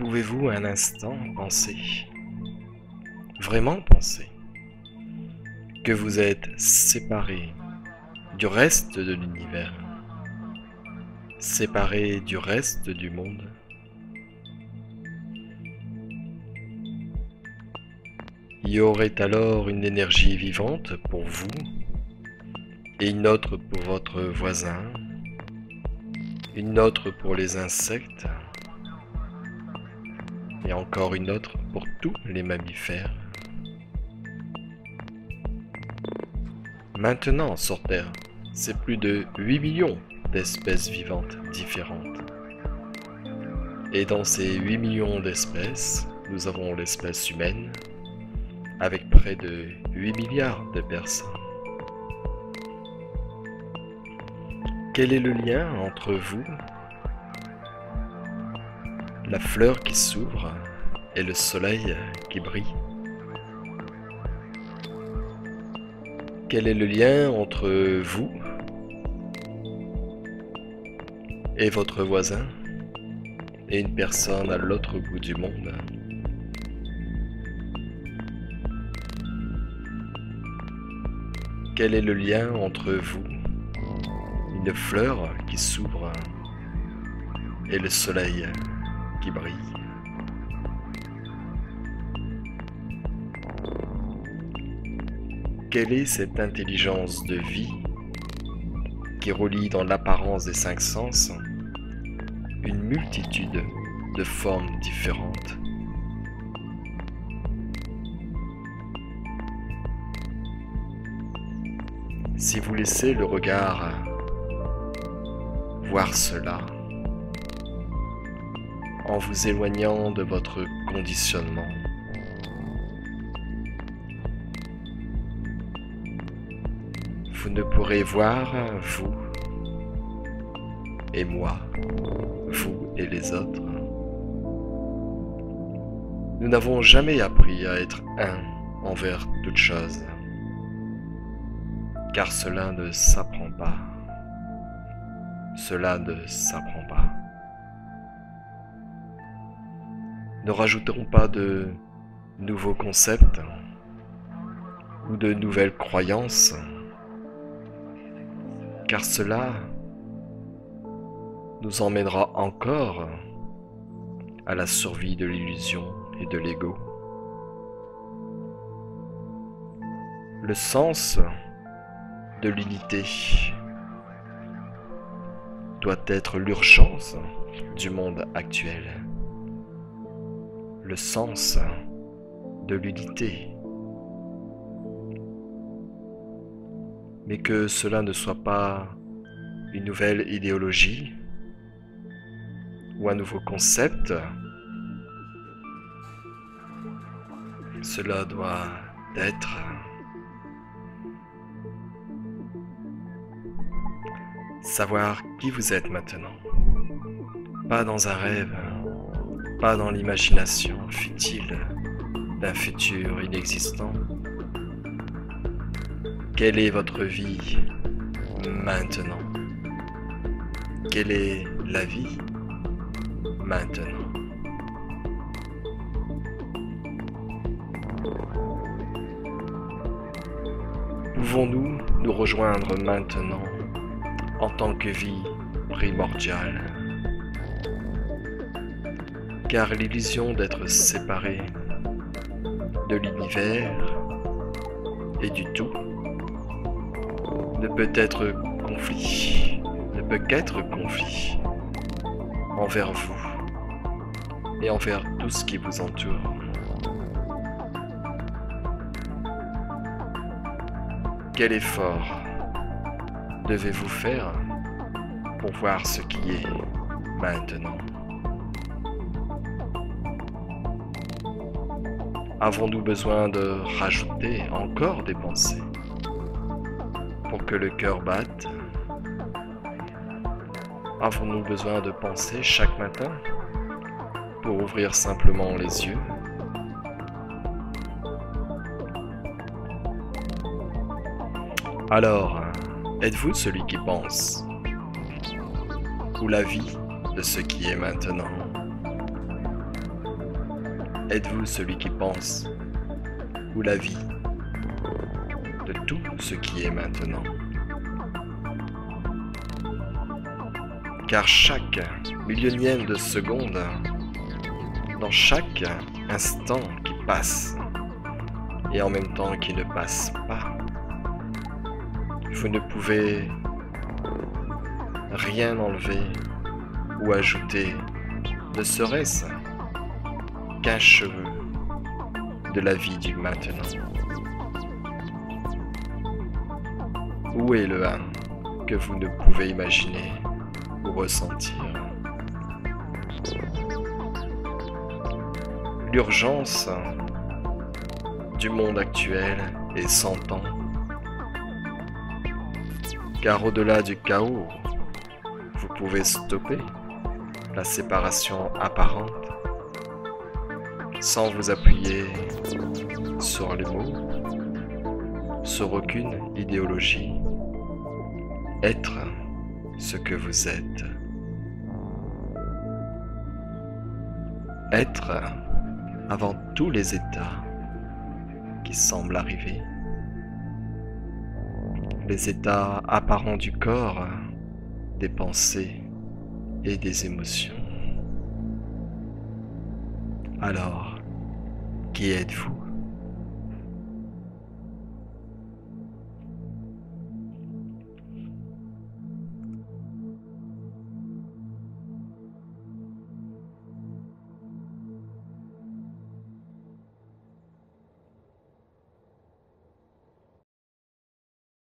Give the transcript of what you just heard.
Pouvez-vous un instant penser, vraiment penser, que vous êtes séparé du reste de l'univers, séparé du reste du monde? Il y aurait alors une énergie vivante pour vous et une autre pour votre voisin, une autre pour les insectes et encore une autre pour tous les mammifères. Maintenant, sur Terre, c'est plus de 8 millions d'espèces vivantes différentes. Et dans ces 8 millions d'espèces, nous avons l'espèce humaine, avec près de 8 milliards de personnes. Quel est le lien entre vous, la fleur qui s'ouvre et le soleil qui brille? Quel est le lien entre vous et votre voisin et une personne à l'autre bout du monde? Quel est le lien entre vous, une fleur qui s'ouvre et le soleil qui brille? Quelle est cette intelligence de vie qui relie dans l'apparence des 5 sens une multitude de formes différentes? Si vous laissez le regard voir cela, en vous éloignant de votre conditionnement, vous ne pourrez voir vous et moi, vous et les autres. Nous n'avons jamais appris à être un envers toute chose, car cela ne s'apprend pas. Cela ne s'apprend pas. Ne rajouterons pas de nouveaux concepts ou de nouvelles croyances, car cela nous emmènera encore à la survie de l'illusion et de l'ego. Le sens de l'unité doit être l'urgence du monde actuel. Le sens de l'unité. Mais que cela ne soit pas une nouvelle idéologie ou un nouveau concept. Cela doit être savoir qui vous êtes maintenant. Pas dans un rêve, pas dans l'imagination futile d'un futur inexistant. Quelle est votre vie maintenant? Quelle est la vie maintenant? Pouvons-nous nous rejoindre maintenant en tant que vie primordiale? Car l'illusion d'être séparé de l'univers et du tout ne peut qu'être conflit envers vous et envers tout ce qui vous entoure. Quel effort devez-vous faire pour voir ce qui est maintenant? Avons-nous besoin de rajouter encore des pensées pour que le cœur batte? Avons-nous besoin de penser chaque matin pour ouvrir simplement les yeux? Alors, êtes-vous celui qui pense? Ou la vie de ce qui est maintenant? Êtes-vous celui qui pense ou la vie de tout ce qui est maintenant? Car chaque millionième de seconde, dans chaque instant qui passe et en même temps qui ne passe pas, vous ne pouvez rien enlever ou ajouter, ne serait-ce qu'un cheveu de la vie du maintenant. Où est le âme que vous ne pouvez imaginer ou ressentir? L'urgence du monde actuel est sans temps, car au-delà du chaos, vous pouvez stopper la séparation apparente sans vous appuyer sur les mots, sur aucune idéologie. Être ce que vous êtes. Être avant tous les états qui semblent arriver. Les états apparents du corps, des pensées et des émotions. Alors, qui êtes-vous ?